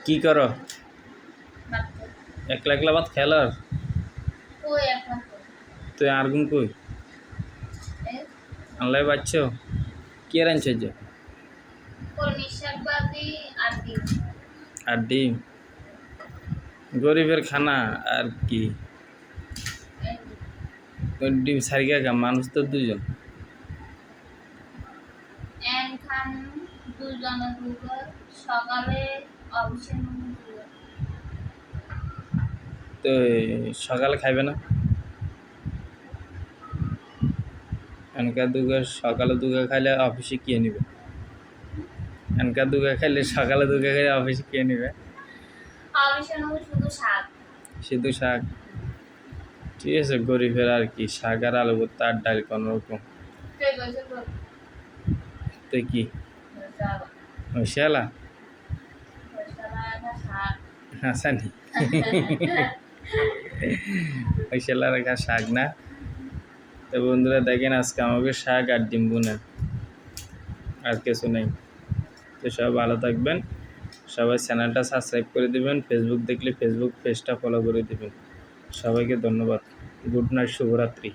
কি করো? ভাত একলা একলা ভাত খেলার? কই এখন তুই আর গুণ কই? এই আনলাই বাচ্চ কি রাঁধছে যে? কলমি শাক ভাজি আর ডিম। আর ডিম? গরিবের খানা আর কি? এই ওই ডিম সারিকা খা, মানুষ তো দুজন। খান দুজনের দুটো সকালে অফিসের মধ্যে তো সকালে খাইবে না? এনকা দুগা সকালে দুগা খাইলে অফিসে কে নিবে? এনকা দুগা খাইলে সকালে দুগা খাইলে অফিসে কে নিবে? অফিসের মধ্যে শুধু শাক। শুধু শাক? ঠিক আছে, গরিবের আর কি, শাক আর আলু ভর্তা আর ডাল কোনো রকম। কে কইছে তো তুই কি শাক হইসালা শাক শাক হাসানি? হইসালা রেখা শাক না? তো বন্ধুরা দেখেন, আজকে আমাকে শাক আর ডিম বোনা, আর কিছু নেই। তো সবাই ভালো থাকবেন, সবাই চ্যানেলটা সাবস্ক্রাইব করে দিবেন, ফেসবুক দেখলে ফেসবুক পেজটা ফলো করে দিবেন। সবাইকে ধন্যবাদ। গুড নাইট, শুভরাত্রি।